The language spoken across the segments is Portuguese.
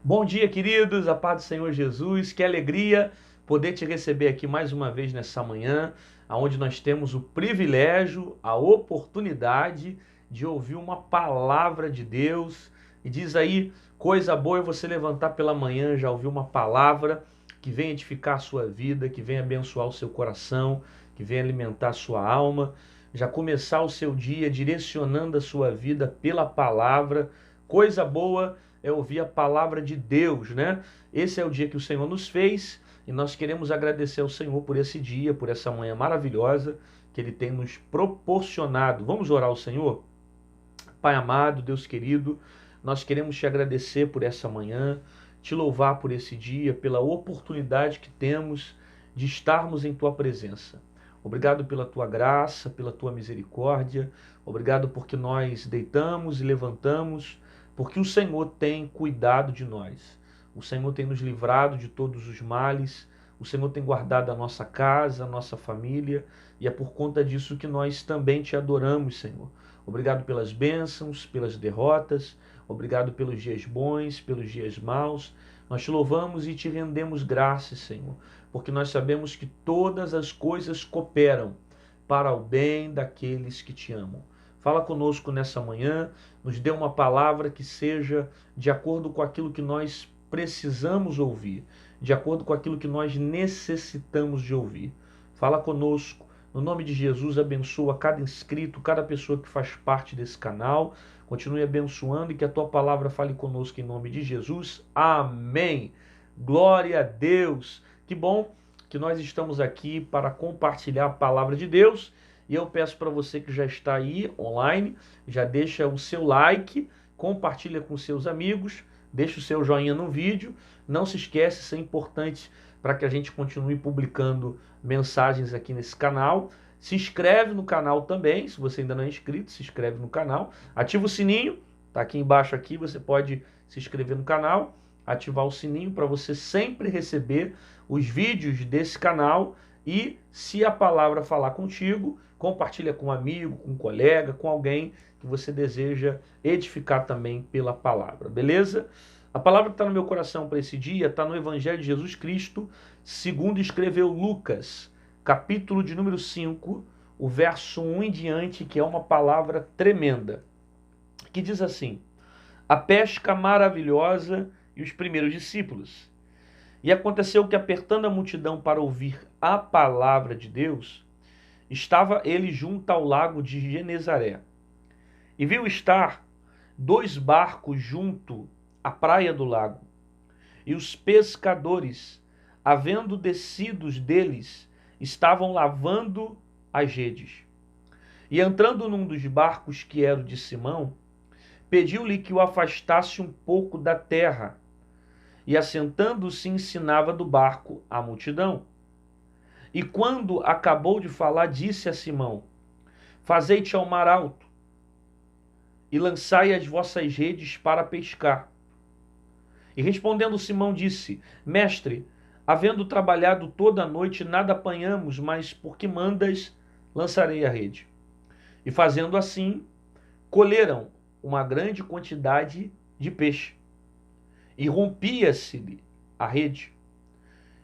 Bom dia, queridos, a paz do Senhor Jesus, que alegria poder te receber aqui mais uma vez nessa manhã, onde nós temos o privilégio, a oportunidade de ouvir uma palavra de Deus. E diz aí, coisa boa é você levantar pela manhã, já ouvir uma palavra que vem edificar a sua vida, que vem abençoar o seu coração, que vem alimentar a sua alma, já começar o seu dia direcionando a sua vida pela palavra. Coisa boa é ouvir a palavra de Deus, né? Esse é o dia que o Senhor nos fez e nós queremos agradecer ao Senhor por esse dia, por essa manhã maravilhosa que Ele tem nos proporcionado. Vamos orar ao Senhor? Pai amado, Deus querido, nós queremos te agradecer por essa manhã, te louvar por esse dia, pela oportunidade que temos de estarmos em tua presença. Obrigado pela tua graça, pela tua misericórdia. Obrigado porque nós deitamos e levantamos, porque o Senhor tem cuidado de nós. O Senhor tem nos livrado de todos os males. O Senhor tem guardado a nossa casa, a nossa família, e é por conta disso que nós também te adoramos, Senhor. Obrigado pelas bênçãos, pelas derrotas, obrigado pelos dias bons, pelos dias maus. Nós te louvamos e te rendemos graças, Senhor, porque nós sabemos que todas as coisas cooperam para o bem daqueles que te amam. Fala conosco nessa manhã, nos dê uma palavra que seja de acordo com aquilo que nós precisamos ouvir, de acordo com aquilo que nós necessitamos de ouvir. Fala conosco. No nome de Jesus, abençoa cada inscrito, cada pessoa que faz parte desse canal. Continue abençoando e que a tua palavra fale conosco em nome de Jesus. Amém. Glória a Deus. Que bom que nós estamos aqui para compartilhar a palavra de Deus. E eu peço para você que já está aí online, já deixa o seu like, compartilha com seus amigos, deixa o seu joinha no vídeo. Não se esquece, isso é importante para que a gente continue publicando mensagens aqui nesse canal. Se inscreve no canal também, se você ainda não é inscrito, se inscreve no canal. Ativa o sininho, tá aqui embaixo aqui, você pode se inscrever no canal, ativar o sininho para você sempre receber os vídeos desse canal. E se a palavra falar contigo, compartilha com um amigo, com um colega, com alguém que você deseja edificar também pela palavra, beleza? A palavra que está no meu coração para esse dia está no Evangelho de Jesus Cristo, segundo escreveu Lucas, capítulo de número 5, o verso 1 em diante, que é uma palavra tremenda, que diz assim: a pesca maravilhosa e os primeiros discípulos. E aconteceu que, apertando a multidão para ouvir a palavra de Deus, estava ele junto ao lago de Genezaré. E viu estar 2 barcos junto à praia do lago. E os pescadores, havendo descidos deles, estavam lavando as redes. E entrando num dos barcos, que era o de Simão, pediu-lhe que o afastasse um pouco da terra. E assentando-se ensinava do barco a multidão. E quando acabou de falar, disse a Simão: fazei-te ao mar alto, e lançai as vossas redes para pescar. E respondendo Simão disse: mestre, havendo trabalhado toda a noite, nada apanhamos, mas porque mandas, lançarei a rede. E fazendo assim, colheram uma grande quantidade de peixe. E rompia-se-lhe a rede.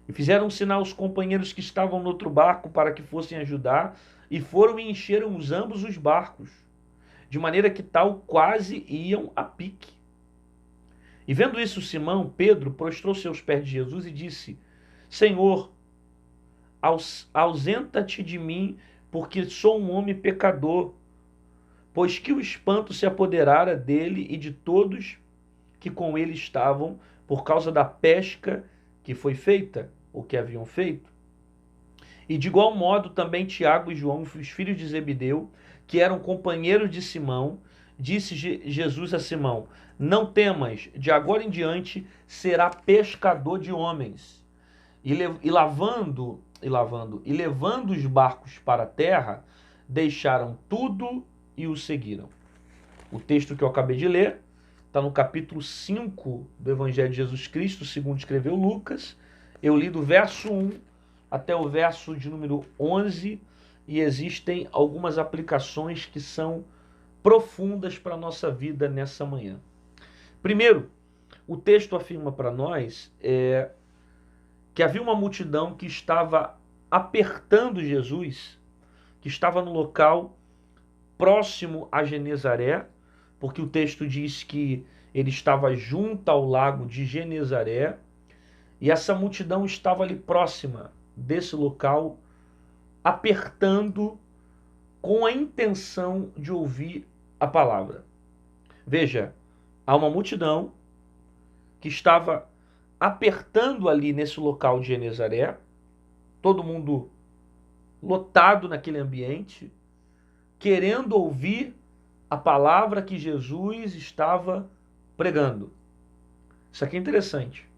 E fizeram sinal aos companheiros que estavam no outro barco para que fossem ajudar, e foram e encheram ambos os barcos, de maneira que tal quase iam a pique. E vendo isso, Simão, Pedro, prostrou-se aos pés de Jesus e disse: Senhor, ausenta-te de mim, porque sou um homem pecador. Pois que o espanto se apoderara dele e de todos que com ele estavam, por causa da pesca que foi feita, ou que haviam feito. E de igual modo também Tiago e João, os filhos de Zebedeu, que eram companheiros de Simão, disse Jesus a Simão: não temas, de agora em diante será pescador de homens. E levando os barcos para a terra, deixaram tudo e o seguiram. O texto que eu acabei de ler está no capítulo 5 do Evangelho de Jesus Cristo, segundo escreveu Lucas. Eu li do verso 1 até o verso de número 11, e existem algumas aplicações que são profundas para a nossa vida nessa manhã. Primeiro, o texto afirma para nós que havia uma multidão que estava apertando Jesus, que estava no local próximo a Genezaré, porque o texto diz que ele estava junto ao lago de Genezaré, e essa multidão estava ali próxima desse local, apertando com a intenção de ouvir a palavra. Veja, há uma multidão que estava apertando ali nesse local de Genezaré, todo mundo lotado naquele ambiente, querendo ouvir a palavra que Jesus estava pregando. Isso aqui é interessante,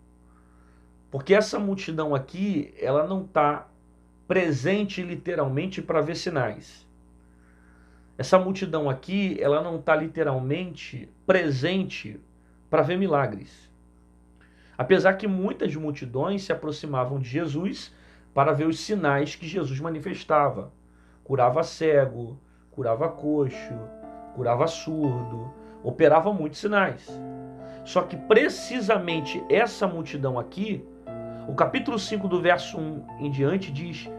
porque essa multidão aqui, ela não está presente literalmente para ver sinais. Essa multidão aqui, ela não está literalmente presente para ver milagres. Apesar que muitas multidões se aproximavam de Jesus para ver os sinais que Jesus manifestava. Curava cego, curava coxo, curava surdo, operava muitos sinais. Só que precisamente essa multidão aqui, o capítulo 5 do verso 1 em diante diz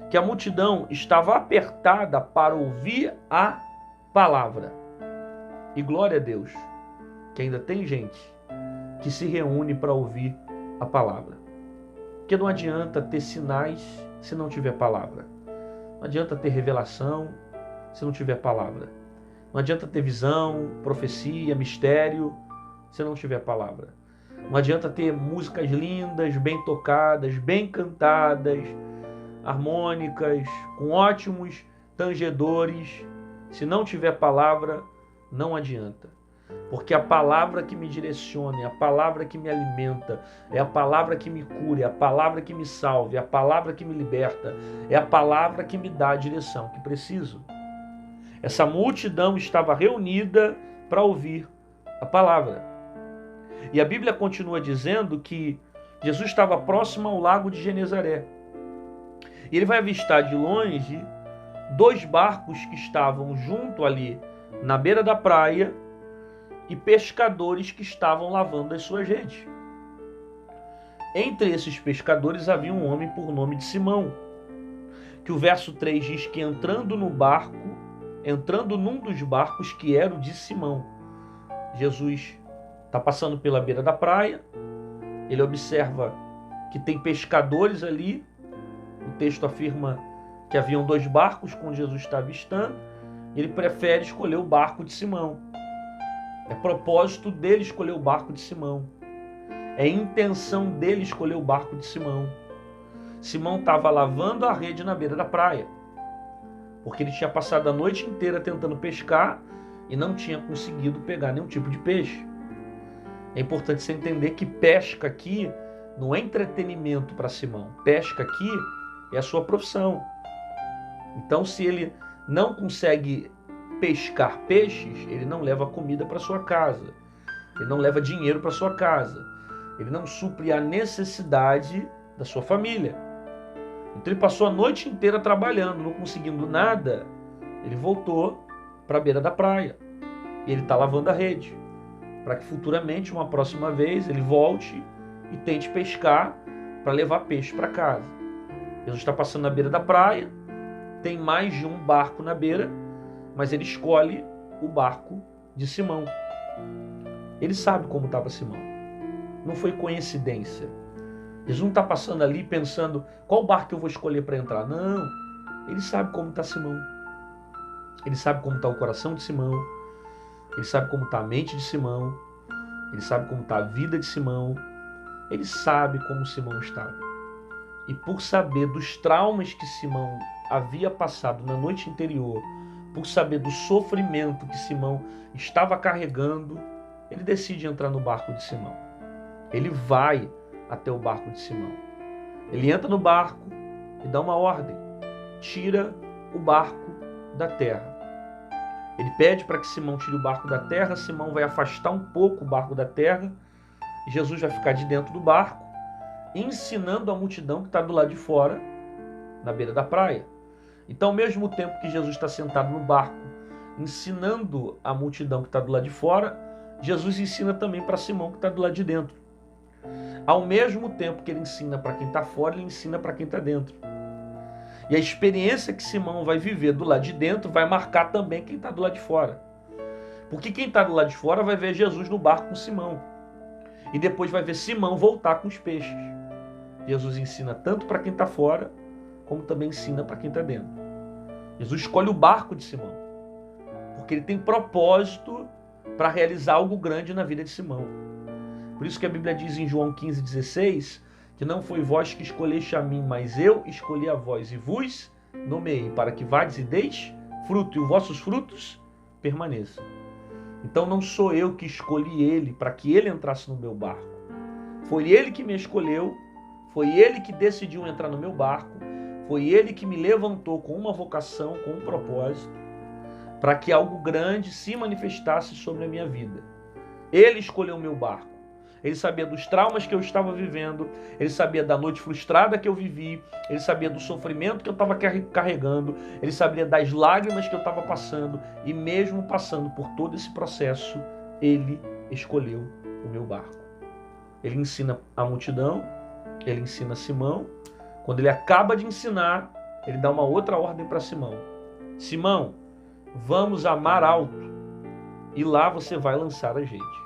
que a multidão estava apertada para ouvir a palavra. E glória a Deus, que ainda tem gente que se reúne para ouvir a palavra. Porque não adianta ter sinais se não tiver palavra. Não adianta ter revelação se não tiver palavra. Não adianta ter visão, profecia, mistério se não tiver palavra. Não adianta ter músicas lindas, bem tocadas, bem cantadas, harmônicas, com ótimos tangedores. Se não tiver palavra, não adianta. Porque a palavra que me direciona, é a palavra que me alimenta, é a palavra que me cura, é a palavra que me salva, é a palavra que me liberta, é a palavra que me dá a direção que preciso. Essa multidão estava reunida para ouvir a palavra. E a Bíblia continua dizendo que Jesus estava próximo ao lago de Genezaré. E ele vai avistar de longe 2 barcos que estavam junto ali na beira da praia e pescadores que estavam lavando as suas redes. Entre esses pescadores havia um homem por nome de Simão, que o verso 3 diz que entrando num dos barcos que era o de Simão, Jesus está passando pela beira da praia, ele observa que tem pescadores ali, o texto afirma que haviam 2 barcos quando Jesus está avistando, ele prefere escolher o barco de Simão. É propósito dele escolher o barco de Simão. É intenção dele escolher o barco de Simão. Simão estava lavando a rede na beira da praia, porque ele tinha passado a noite inteira tentando pescar e não tinha conseguido pegar nenhum tipo de peixe. É importante você entender que pesca aqui não é entretenimento para Simão. Pesca aqui é a sua profissão. Então, se ele não consegue pescar peixes, ele não leva comida para sua casa, ele não leva dinheiro para sua casa, ele não supre a necessidade da sua família. Então ele passou a noite inteira trabalhando, não conseguindo nada, ele voltou para a beira da praia e ele está lavando a rede, para que futuramente, uma próxima vez, ele volte e tente pescar para levar peixe para casa. Jesus está passando na beira da praia, tem mais de um barco na beira, mas ele escolhe o barco de Simão. Ele sabe como estava Simão. Não foi coincidência. Jesus não está passando ali pensando qual barco eu vou escolher para entrar. Não. Ele sabe como está Simão. Ele sabe como está o coração de Simão. Ele sabe como está a mente de Simão. Ele sabe como está a vida de Simão. Ele sabe como Simão estava. E por saber dos traumas que Simão havia passado na noite anterior, por saber do sofrimento que Simão estava carregando, ele decide entrar no barco de Simão. Ele vai até o barco de Simão. Ele entra no barco e dá uma ordem: tira o barco da terra. Ele pede para que Simão tire o barco da terra. Simão vai afastar um pouco o barco da terra. E Jesus vai ficar de dentro do barco, ensinando a multidão que está do lado de fora, na beira da praia. Então, ao mesmo tempo que Jesus está sentado no barco, ensinando a multidão que está do lado de fora, Jesus ensina também para Simão que está do lado de dentro. Ao mesmo tempo que ele ensina para quem está fora, ele ensina para quem está dentro. E a experiência que Simão vai viver do lado de dentro vai marcar também quem está do lado de fora. Porque quem está do lado de fora vai ver Jesus no barco com Simão. E depois vai ver Simão voltar com os peixes. Jesus ensina tanto para quem está fora, como também ensina para quem está dentro. Jesus escolhe o barco de Simão, porque ele tem propósito para realizar algo grande na vida de Simão. Por isso que a Bíblia diz em João 15,16, que não foi vós que escolheste a mim, mas eu escolhi a vós e vos nomeei, para que vades e deis fruto, e os vossos frutos permaneçam. Então não sou eu que escolhi ele para que ele entrasse no meu barco. Foi ele que me escolheu, foi ele que decidiu entrar no meu barco, foi ele que me levantou com uma vocação, com um propósito, para que algo grande se manifestasse sobre a minha vida. Ele escolheu o meu barco. Ele sabia dos traumas que eu estava vivendo, ele sabia da noite frustrada que eu vivi, ele sabia do sofrimento que eu estava carregando, ele sabia das lágrimas que eu estava passando, e mesmo passando por todo esse processo, ele escolheu o meu barco. Ele ensina a multidão, ele ensina Simão. Quando ele acaba de ensinar, ele dá uma outra ordem para Simão. Simão, vamos a mar alto, e lá você vai lançar a rede.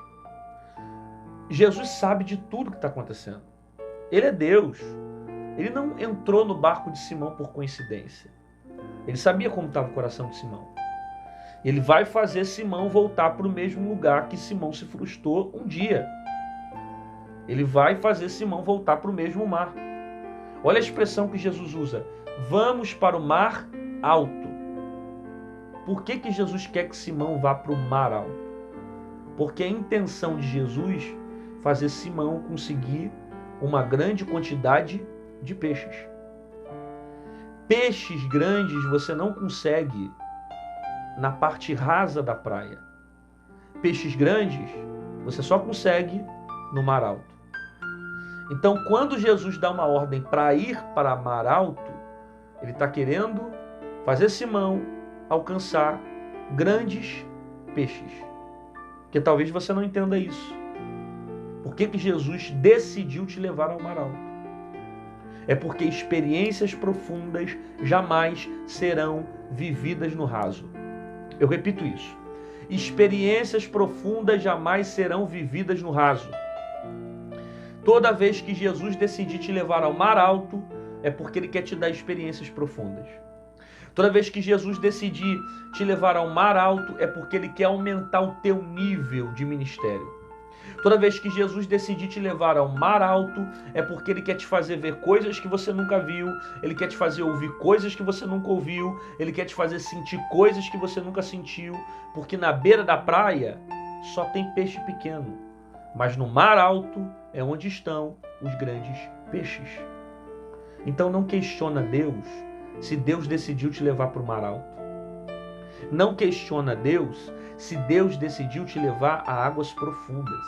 Jesus sabe de tudo que está acontecendo. Ele é Deus. Ele não entrou no barco de Simão por coincidência. Ele sabia como estava o coração de Simão. Ele vai fazer Simão voltar para o mesmo lugar que Simão se frustrou um dia. Ele vai fazer Simão voltar para o mesmo mar. Olha a expressão que Jesus usa. Vamos para o mar alto. Por que Jesus quer que Simão vá para o mar alto? Porque a intenção de Jesus fazer Simão conseguir uma grande quantidade de peixes. Peixes grandes você não consegue na parte rasa da praia. Peixes grandes você só consegue no mar alto. Então, quando Jesus dá uma ordem para ir para mar alto, ele está querendo fazer Simão alcançar grandes peixes. Porque talvez você não entenda isso. Por que Jesus decidiu te levar ao mar alto? É porque experiências profundas jamais serão vividas no raso. Eu repito isso. Experiências profundas jamais serão vividas no raso. Toda vez que Jesus decidir te levar ao mar alto, é porque ele quer te dar experiências profundas. Toda vez que Jesus decidir te levar ao mar alto, é porque ele quer aumentar o teu nível de ministério. Toda vez que Jesus decidir te levar ao mar alto, é porque ele quer te fazer ver coisas que você nunca viu, ele quer te fazer ouvir coisas que você nunca ouviu, ele quer te fazer sentir coisas que você nunca sentiu, porque na beira da praia só tem peixe pequeno, mas no mar alto é onde estão os grandes peixes. Então não questiona Deus se Deus decidiu te levar para o mar alto. Não questiona Deus se Deus decidiu te levar a águas profundas.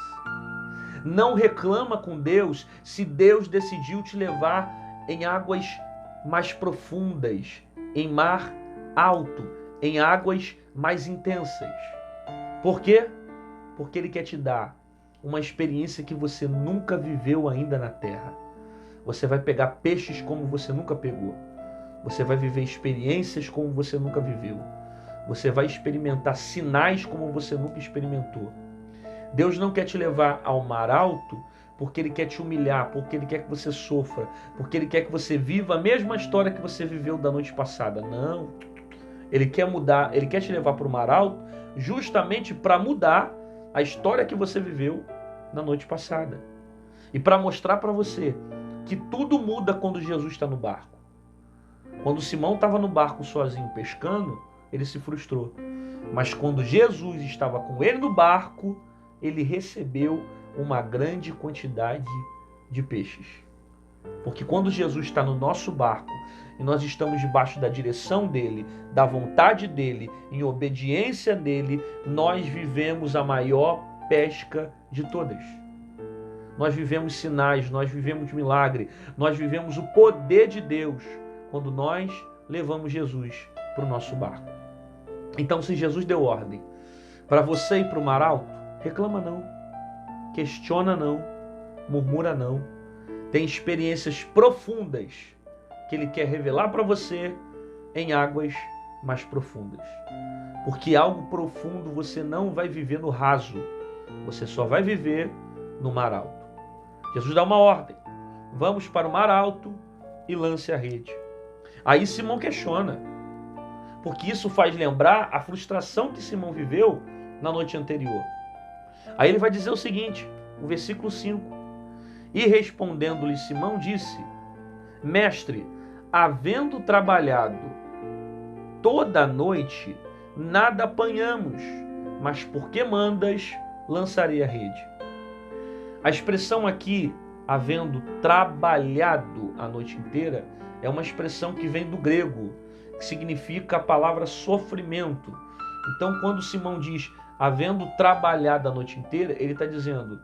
Não reclama com Deus se Deus decidiu te levar em águas mais profundas, em mar alto, em águas mais intensas. Por quê? Porque Ele quer te dar uma experiência que você nunca viveu ainda na terra. Você vai pegar peixes como você nunca pegou. Você vai viver experiências como você nunca viveu. Você vai experimentar sinais como você nunca experimentou. Deus não quer te levar ao mar alto porque Ele quer te humilhar, porque Ele quer que você sofra, porque Ele quer que você viva a mesma história que você viveu da noite passada. Não. Ele quer mudar, Ele quer te levar para o mar alto justamente para mudar a história que você viveu na noite passada. E para mostrar para você que tudo muda quando Jesus está no barco. Quando Simão estava no barco sozinho pescando, ele se frustrou. Mas quando Jesus estava com ele no barco, ele recebeu uma grande quantidade de peixes. Porque quando Jesus está no nosso barco e nós estamos debaixo da direção dele, da vontade dele, em obediência dele, nós vivemos a maior pesca de todas. Nós vivemos sinais, nós vivemos milagre, nós vivemos o poder de Deus quando nós levamos Jesus para o nosso barco. Então, se Jesus deu ordem para você ir para o mar alto, reclama não, questiona não, murmura não. Tem experiências profundas que Ele quer revelar para você em águas mais profundas. Porque algo profundo você não vai viver no raso, você só vai viver no mar alto. Jesus dá uma ordem: vamos para o mar alto e lance a rede. Aí Simão questiona, porque isso faz lembrar a frustração que Simão viveu na noite anterior. Aí ele vai dizer o seguinte, o versículo 5: e respondendo-lhe Simão disse: mestre, havendo trabalhado toda a noite, nada apanhamos, mas porque mandas, lançarei a rede. A expressão aqui, havendo trabalhado a noite inteira, é uma expressão que vem do grego, que significa a palavra sofrimento. Então, quando Simão diz, havendo trabalhado a noite inteira, ele está dizendo,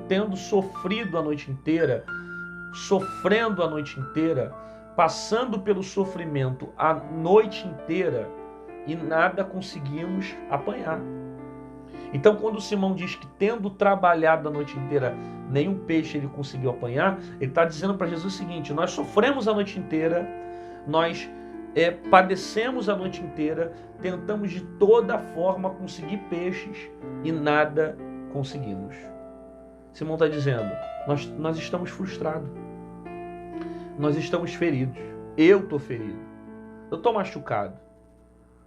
tendo sofrido a noite inteira, sofrendo a noite inteira, passando pelo sofrimento a noite inteira e nada conseguimos apanhar. Então, quando Simão diz que tendo trabalhado a noite inteira, nenhum peixe ele conseguiu apanhar, ele está dizendo para Jesus o seguinte: nós sofremos a noite inteira, nós padecemos a noite inteira, tentamos de toda forma conseguir peixes e nada conseguimos. Simão está dizendo, nós estamos frustrados, nós estamos feridos, eu estou ferido, eu estou machucado.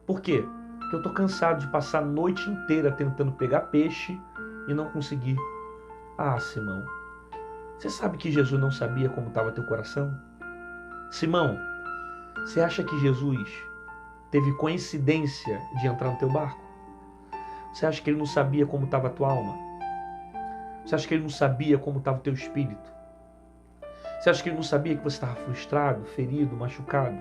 Por quê? Porque eu estou cansado de passar a noite inteira tentando pegar peixe e não conseguir. Ah, Simão, você sabe que Jesus não sabia como estava teu coração? Simão, você acha que Jesus teve coincidência de entrar no teu barco? Você acha que ele não sabia como estava a tua alma? Você acha que ele não sabia como estava o teu espírito? Você acha que ele não sabia que você estava frustrado, ferido, machucado?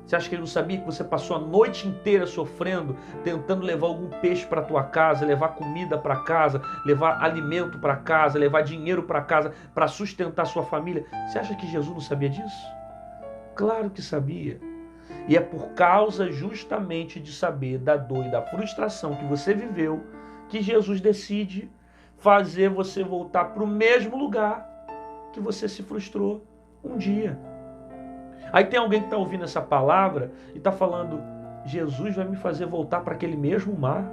Você acha que ele não sabia que você passou a noite inteira sofrendo, tentando levar algum peixe para tua casa, levar comida para casa, levar alimento para casa, levar dinheiro para casa, para sustentar sua família? Você acha que Jesus não sabia disso? Claro que sabia. E é por causa justamente de saber da dor e da frustração que você viveu, que Jesus decide fazer você voltar para o mesmo lugar que você se frustrou um dia. Aí tem alguém que está ouvindo essa palavra e está falando, Jesus vai me fazer voltar para aquele mesmo mar,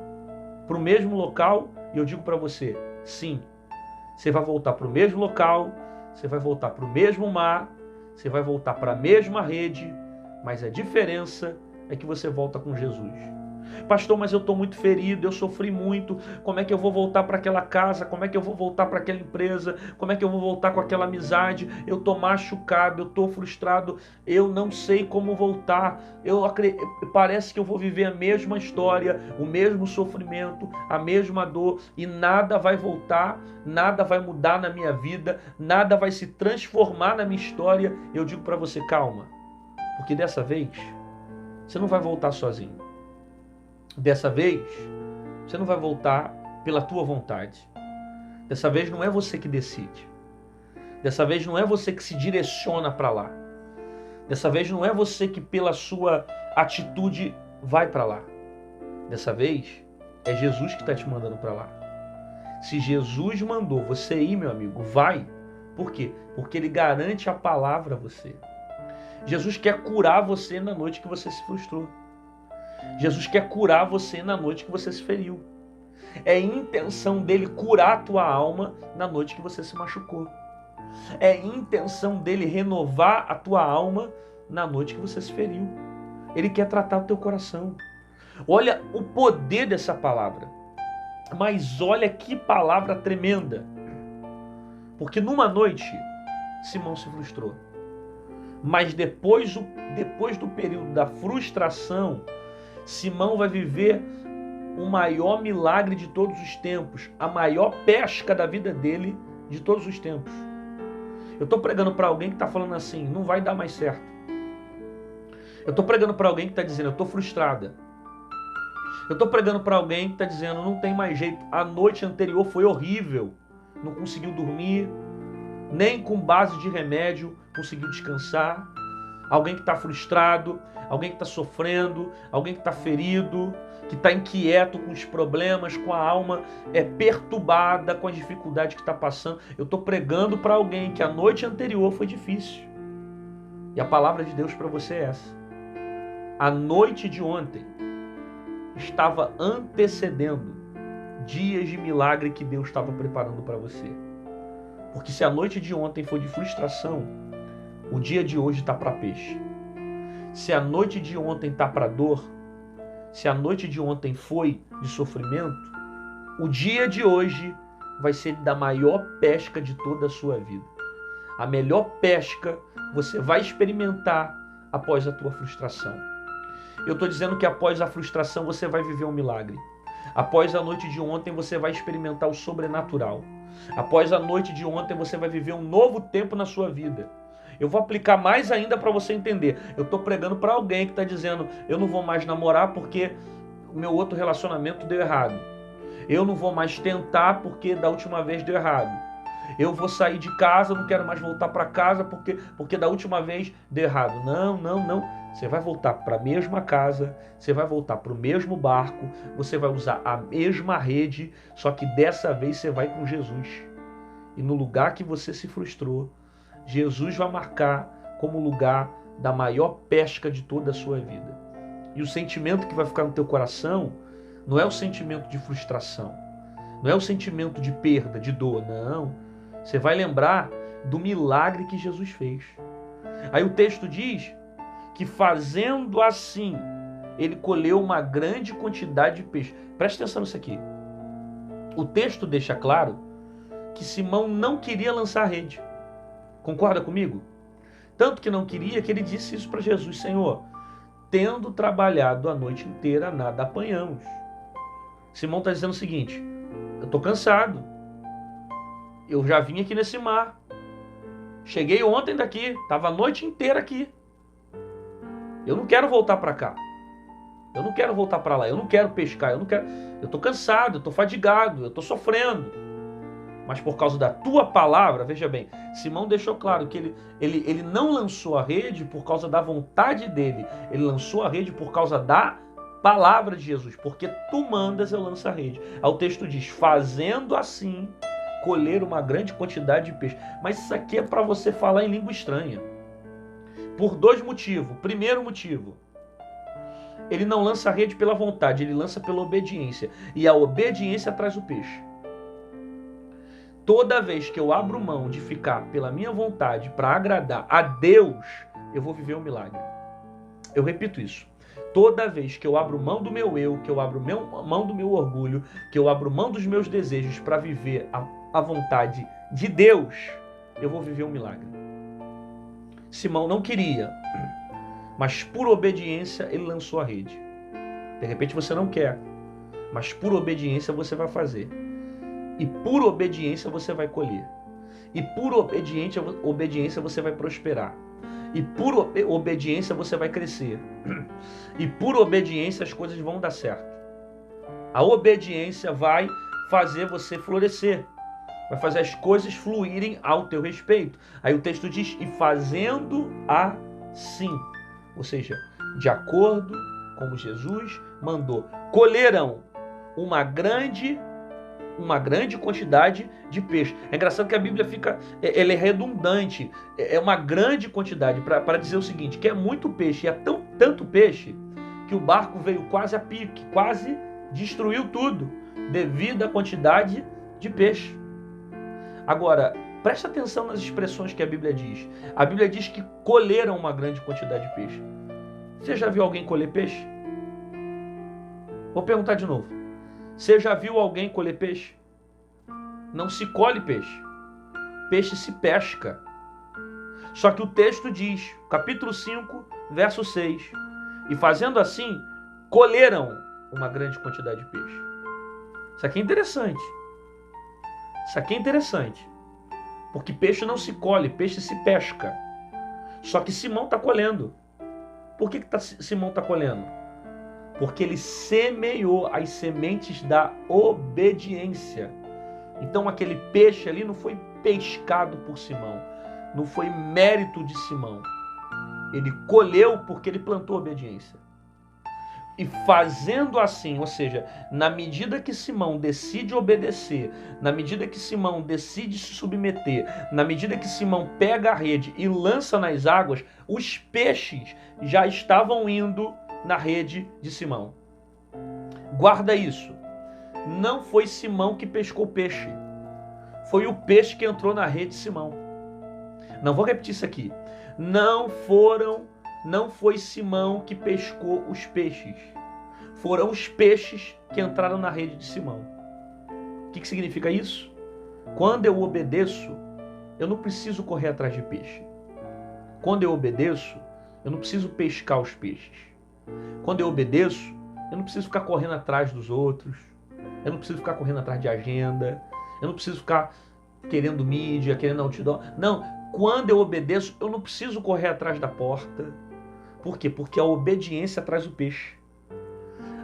para o mesmo local? E eu digo para você, sim, você vai voltar para o mesmo local, você vai voltar para o mesmo mar, você vai voltar para a mesma rede, mas a diferença é que você volta com Jesus. Pastor, mas eu estou muito ferido, eu sofri muito, como é que eu vou voltar para aquela casa, como é que eu vou voltar para aquela empresa, como é que eu vou voltar com aquela amizade, eu estou machucado, eu estou frustrado, eu não sei como voltar, parece que eu vou viver a mesma história, o mesmo sofrimento, a mesma dor e nada vai voltar, nada vai mudar na minha vida, nada vai se transformar na minha história. Eu digo para você, calma, porque dessa vez você não vai voltar sozinho. Dessa vez, você não vai voltar pela tua vontade. Dessa vez não é você que decide. Dessa vez não é você que se direciona para lá. Dessa vez não é você que pela sua atitude vai para lá. Dessa vez é Jesus que está te mandando para lá. Se Jesus mandou você ir, meu amigo, vai. Por quê? Porque Ele garante a palavra a você. Jesus quer curar você na noite que você se frustrou. Jesus quer curar você na noite que você se feriu. É intenção dele curar a tua alma na noite que você se machucou. É intenção dele renovar a tua alma na noite que você se feriu. Ele quer tratar o teu coração. Olha o poder dessa palavra. Mas olha que palavra tremenda. Porque numa noite, Simão se frustrou. Mas depois do período da frustração, Simão vai viver o maior milagre de todos os tempos, a maior pesca da vida dele de todos os tempos. Eu estou pregando para alguém que está falando assim, não vai dar mais certo. Eu estou pregando para alguém que está dizendo, eu estou frustrada. Eu estou pregando para alguém que está dizendo, não tem mais jeito, a noite anterior foi horrível, não conseguiu dormir, nem com base de remédio conseguiu descansar. Alguém que está frustrado, alguém que está sofrendo, alguém que está ferido, que está inquieto com os problemas, com a alma perturbada, com a dificuldade que está passando. Eu estou pregando para alguém que a noite anterior foi difícil. E a palavra de Deus para você é essa. A noite de ontem estava antecedendo dias de milagre que Deus estava preparando para você. Porque se a noite de ontem foi de frustração, o dia de hoje está para peixe. Se a noite de ontem está para dor, se a noite de ontem foi de sofrimento, o dia de hoje vai ser da maior pesca de toda a sua vida. A melhor pesca você vai experimentar após a tua frustração. Eu estou dizendo que após a frustração você vai viver um milagre. Após a noite de ontem você vai experimentar o sobrenatural. Após a noite de ontem você vai viver um novo tempo na sua vida. Eu vou aplicar mais ainda para você entender. Eu estou pregando para alguém que está dizendo: eu não vou mais namorar porque o meu outro relacionamento deu errado. Eu não vou mais tentar porque da última vez deu errado. Eu vou sair de casa, não quero mais voltar para casa porque da última vez deu errado. Não. Você vai voltar para a mesma casa, você vai voltar para o mesmo barco, você vai usar a mesma rede, só que dessa vez você vai com Jesus. E no lugar que você se frustrou, Jesus vai marcar como lugar da maior pesca de toda a sua vida. E o sentimento que vai ficar no teu coração não é o sentimento de frustração, não é o sentimento de perda, de dor, não. Você vai lembrar do milagre que Jesus fez. Aí o texto diz que fazendo assim, ele colheu uma grande quantidade de peixe. Presta atenção nisso aqui. O texto deixa claro que Simão não queria lançar a rede. Concorda comigo? Tanto que não queria que ele disse isso para Jesus: Senhor, tendo trabalhado a noite inteira, nada apanhamos. Simão está dizendo o seguinte: eu estou cansado. Eu já vim aqui nesse mar. Cheguei ontem daqui, estava a noite inteira aqui. Eu não quero voltar para cá. Eu não quero voltar para lá. Eu não quero pescar. Eu estou cansado, eu estou fadigado, eu estou sofrendo. Mas por causa da tua palavra, veja bem, Simão deixou claro que ele não lançou a rede por causa da vontade dele. Ele lançou a rede por causa da palavra de Jesus. Porque tu mandas, eu lanço a rede. Aí o texto diz: fazendo assim, colher uma grande quantidade de peixe. Mas isso aqui é para você falar em língua estranha. Por dois motivos. Primeiro motivo, ele não lança a rede pela vontade, ele lança pela obediência. E a obediência traz o peixe. Toda vez que eu abro mão de ficar pela minha vontade para agradar a Deus, eu vou viver um milagre. Eu repito isso. Toda vez que eu abro mão do meu eu, que eu abro mão do meu orgulho, que eu abro mão dos meus desejos para viver a vontade de Deus, eu vou viver um milagre. Simão não queria, mas por obediência ele lançou a rede. De repente você não quer, mas por obediência você vai fazer. E por obediência você vai colher. E por obediência você vai prosperar. E por obediência você vai crescer. E por obediência as coisas vão dar certo. A obediência vai fazer você florescer. Vai fazer as coisas fluírem ao teu respeito. Aí o texto diz: e fazendo assim. Ou seja, de acordo com como Jesus mandou, colherão uma grande quantidade de peixe. É engraçado que a Bíblia ela é redundante, é uma grande quantidade, para dizer o seguinte, que é muito peixe, e é tanto peixe, que o barco veio quase a pique, quase destruiu tudo, devido à quantidade de peixe. Agora, presta atenção nas expressões que a Bíblia diz. A Bíblia diz que colheram uma grande quantidade de peixe. Você já viu alguém colher peixe? Vou perguntar de novo. Você já viu alguém colher peixe? Não se colhe peixe. Peixe se pesca. Só que o texto diz, capítulo 5, verso 6, e fazendo assim, colheram uma grande quantidade de peixe. Isso aqui é interessante. Isso aqui é interessante. Porque peixe não se colhe, peixe se pesca. Só que Simão está colhendo. Por que Simão está colhendo? Porque ele semeou as sementes da obediência. Então aquele peixe ali não foi pescado por Simão. Não foi mérito de Simão. Ele colheu porque ele plantou obediência. E fazendo assim, ou seja, na medida que Simão decide obedecer, na medida que Simão decide se submeter, na medida que Simão pega a rede e lança nas águas, os peixes já estavam indo na rede de Simão. Guarda isso. Não foi Simão que pescou peixe. Foi o peixe que entrou na rede de Simão. Não vou repetir isso aqui. Não foi Simão que pescou os peixes. Foram os peixes que entraram na rede de Simão. O que significa isso? Quando eu obedeço, eu não preciso correr atrás de peixe. Quando eu obedeço, eu não preciso pescar os peixes. Quando eu obedeço, eu não preciso ficar correndo atrás dos outros. Eu não preciso ficar correndo atrás de agenda. Eu não preciso ficar querendo mídia, querendo outdoor. Não, quando eu obedeço, eu não preciso correr atrás da porta. Por quê? Porque a obediência traz o peixe.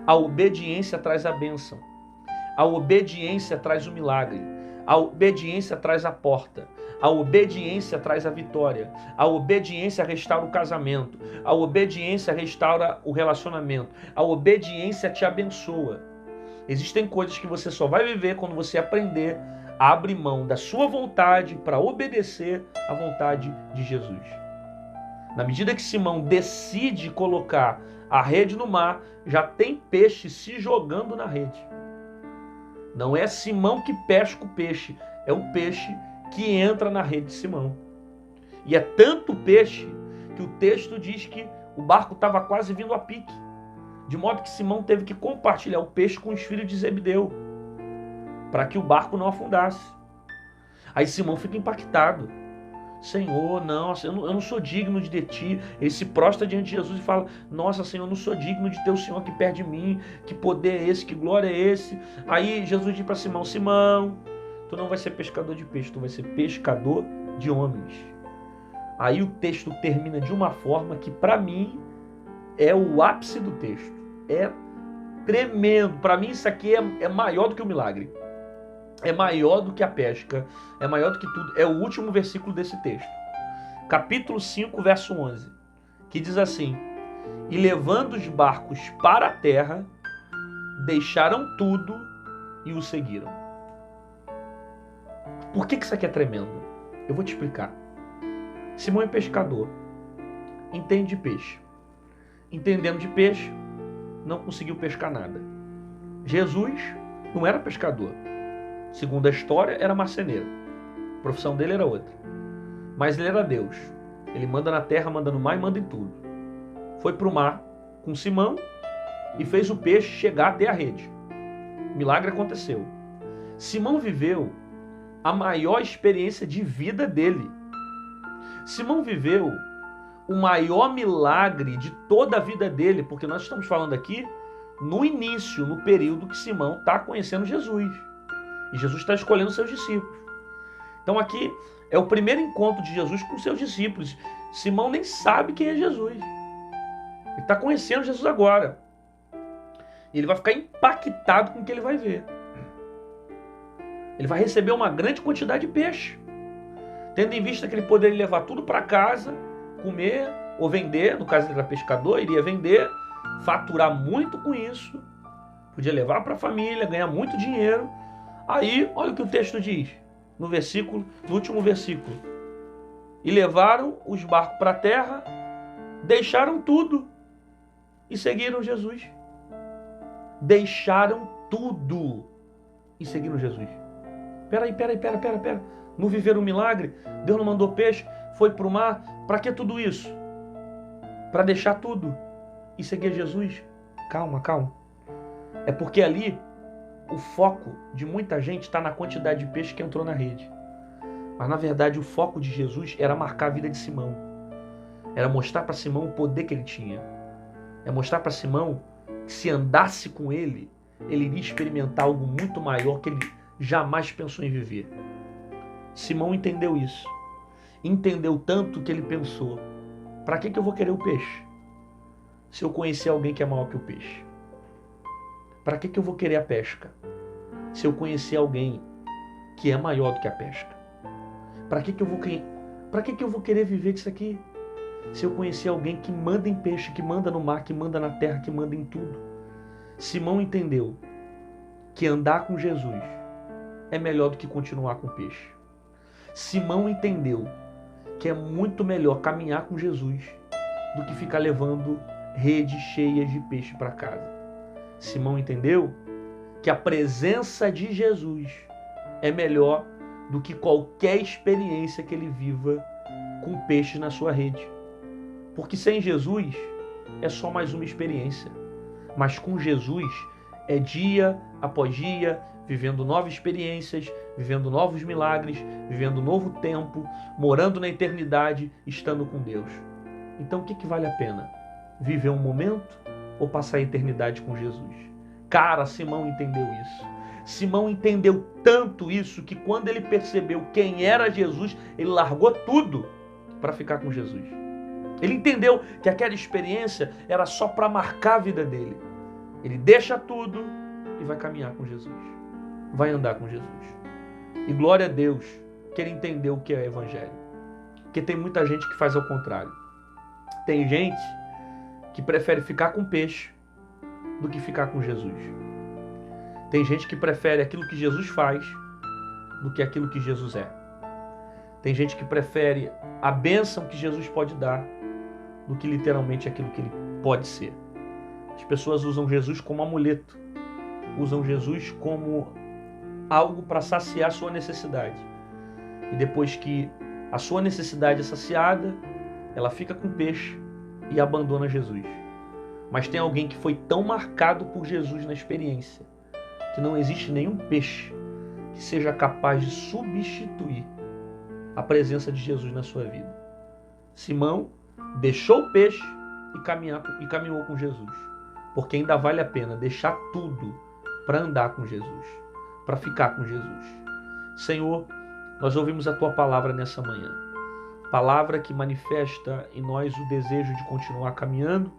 A obediência traz a bênção. A obediência traz o milagre. A obediência traz a porta. A obediência traz a vitória. A obediência restaura o casamento. A obediência restaura o relacionamento. A obediência te abençoa. Existem coisas que você só vai viver quando você aprender a abrir mão da sua vontade para obedecer à vontade de Jesus. Na medida que Simão decide colocar a rede no mar, já tem peixe se jogando na rede. Não é Simão que pesca o peixe, é o peixe que entra na rede de Simão. E é tanto peixe que o texto diz que o barco estava quase vindo a pique. De modo que Simão teve que compartilhar o peixe com os filhos de Zebedeu, para que o barco não afundasse. Aí Simão fica impactado. Senhor, nossa, eu não sou digno de ti. Ele se prostra diante de Jesus e fala: nossa, Senhor, eu não sou digno de ter o Senhor aqui perto de mim. Que poder é esse? Que glória é esse? Aí Jesus diz para Simão: Simão, tu não vai ser pescador de peixe, tu vai ser pescador de homens. Aí o texto termina de uma forma que para mim é o ápice do texto. É tremendo. Para mim isso aqui é maior do que o milagre. É maior do que a pesca. É maior do que tudo. É o último versículo desse texto. Capítulo 5, verso 11. Que diz assim: e levando os barcos para a terra, deixaram tudo e o seguiram. Por que isso aqui é tremendo? Eu vou te explicar. Simão é pescador. Entende de peixe. Entendendo de peixe, não conseguiu pescar nada. Jesus não era pescador. Segundo a história, era marceneiro. A profissão dele era outra. Mas ele era Deus. Ele manda na terra, manda no mar e manda em tudo. Foi para o mar com Simão e fez o peixe chegar até a rede. O milagre aconteceu. Simão viveu a maior experiência de vida dele. Simão viveu o maior milagre de toda a vida dele, porque nós estamos falando aqui no início, no período que Simão está conhecendo Jesus. E Jesus está escolhendo seus discípulos. Então aqui é o primeiro encontro de Jesus com seus discípulos. Simão nem sabe quem é Jesus. Ele está conhecendo Jesus agora. E ele vai ficar impactado com o que ele vai ver. Ele vai receber uma grande quantidade de peixe. Tendo em vista que ele poderia levar tudo para casa, comer ou vender. No caso ele era pescador, iria vender, faturar muito com isso. Podia levar para a família, ganhar muito dinheiro. Aí, olha o que o texto diz, no último versículo. E levaram os barcos para a terra, deixaram tudo e seguiram Jesus. Deixaram tudo e seguiram Jesus. Pera. Não viveram um milagre? Deus não mandou peixe? Foi para o mar? Para que tudo isso? Para deixar tudo e seguir Jesus? Calma. É porque ali o foco de muita gente está na quantidade de peixe que entrou na rede. Mas na verdade o foco de Jesus era marcar a vida de Simão. Era mostrar para Simão o poder que ele tinha. É mostrar para Simão que se andasse com ele, ele iria experimentar algo muito maior que ele jamais pensou em viver. Simão entendeu isso. Entendeu tanto que ele pensou: para que eu vou querer o peixe se eu conhecer alguém que é maior que o peixe? Para que eu vou querer a pesca se eu conhecer alguém que é maior do que a pesca? Para que eu vou querer viver disso aqui se eu conhecer alguém que manda em peixe, que manda no mar, que manda na terra, que manda em tudo? Simão entendeu que andar com Jesus é melhor do que continuar com peixe. Simão entendeu que é muito melhor caminhar com Jesus do que ficar levando redes cheias de peixe para casa. Simão entendeu que a presença de Jesus é melhor do que qualquer experiência que ele viva com peixe na sua rede. Porque sem Jesus é só mais uma experiência. Mas com Jesus é dia após dia, vivendo novas experiências, vivendo novos milagres, vivendo um novo tempo, morando na eternidade, estando com Deus. Então o que vale a pena? Viver um momento ou passar a eternidade com Jesus? Cara, Simão entendeu isso. Simão entendeu tanto isso que quando ele percebeu quem era Jesus, ele largou tudo para ficar com Jesus. Ele entendeu que aquela experiência era só para marcar a vida dele. Ele deixa tudo e vai caminhar com Jesus. Vai andar com Jesus. E glória a Deus que ele entendeu o que é evangelho. Porque tem muita gente que faz ao contrário. Tem gente que prefere ficar com peixe do que ficar com Jesus. Tem gente que prefere aquilo que Jesus faz do que aquilo que Jesus é. Tem gente que prefere a bênção que Jesus pode dar do que literalmente aquilo que ele pode ser. As pessoas usam Jesus como amuleto. Usam Jesus como algo para saciar a sua necessidade. E depois que a sua necessidade é saciada, ela fica com peixe e abandona Jesus. Mas tem alguém que foi tão marcado por Jesus na experiência que não existe nenhum peixe que seja capaz de substituir a presença de Jesus na sua vida. Simão deixou o peixe e caminhou com Jesus. Porque ainda vale a pena deixar tudo para andar com Jesus, para ficar com Jesus. Senhor, nós ouvimos a Tua palavra nessa manhã. Palavra que manifesta em nós o desejo de continuar caminhando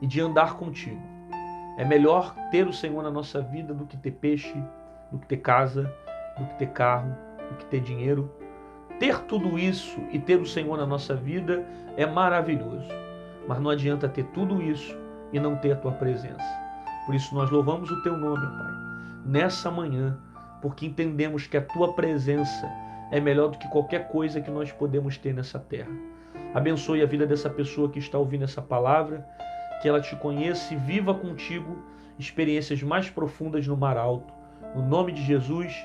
e de andar contigo. É melhor ter o Senhor na nossa vida do que ter peixe, do que ter casa, do que ter carro, do que ter dinheiro. Ter tudo isso e ter o Senhor na nossa vida é maravilhoso. Mas não adianta ter tudo isso e não ter a Tua presença. Por isso nós louvamos o Teu nome, Pai, nessa manhã, porque entendemos que a Tua presença é melhor do que qualquer coisa que nós podemos ter nessa terra. Abençoe a vida dessa pessoa que está ouvindo essa palavra, que ela Te conheça e viva contigo experiências mais profundas no mar alto. No nome de Jesus,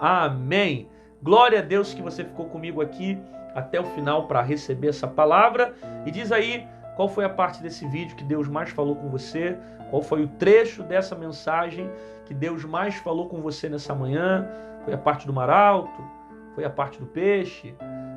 amém. Glória a Deus que você ficou comigo aqui até o final para receber essa palavra. E diz aí qual foi a parte desse vídeo que Deus mais falou com você, qual foi o trecho dessa mensagem que Deus mais falou com você nessa manhã. Foi a parte do mar alto? Foi a parte do peixe?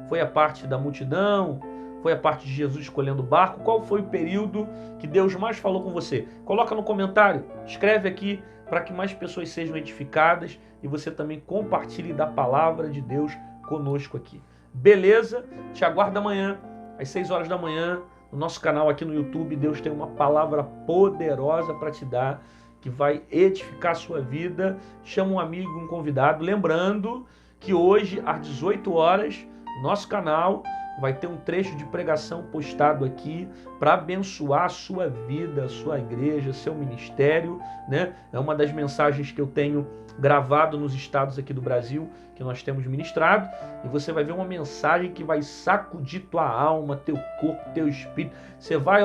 Foi a parte da multidão? Foi a parte de Jesus escolhendo o barco? Qual foi o período que Deus mais falou com você? Coloca no comentário, escreve aqui para que mais pessoas sejam edificadas e você também compartilhe da palavra de Deus conosco aqui. Beleza? Te aguardo amanhã, às 6 horas da manhã, no nosso canal aqui no YouTube. Deus tem uma palavra poderosa para te dar, que vai edificar a sua vida. Chama um amigo, um convidado. Lembrando que hoje, às 18 horas, no nosso canal vai ter um trecho de pregação postado aqui para abençoar a sua vida, a sua igreja, seu ministério, né? É uma das mensagens que eu tenho gravado nos estados aqui do Brasil, que nós temos ministrado, e você vai ver uma mensagem que vai sacudir tua alma, teu corpo, teu espírito. Você vai,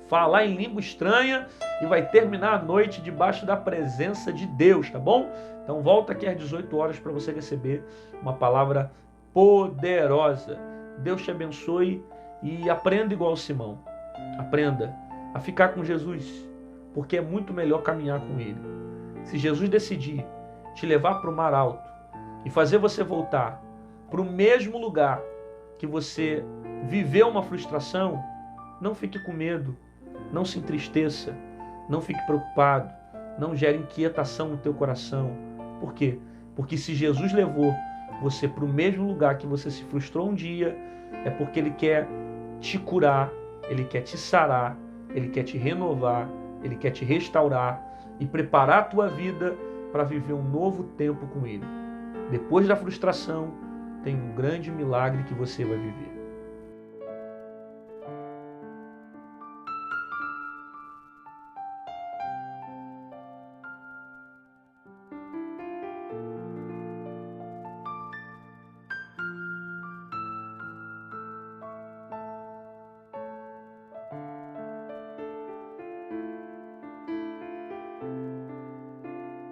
falar em língua estranha e vai terminar a noite debaixo da presença de Deus, tá bom? Então volta aqui às 18 horas para você receber uma palavra poderosa. Deus te abençoe e aprenda igual Simão. Aprenda a ficar com Jesus, porque é muito melhor caminhar com Ele. Se Jesus decidir te levar para o mar alto e fazer você voltar para o mesmo lugar que você viveu uma frustração, não fique com medo, não se entristeça, não fique preocupado, não gere inquietação no teu coração. Por quê? Porque se Jesus levou você para o mesmo lugar que você se frustrou um dia, é porque Ele quer te curar, Ele quer te sarar, Ele quer te renovar, Ele quer te restaurar e preparar a tua vida para viver um novo tempo com Ele. Depois da frustração, tem um grande milagre que você vai viver.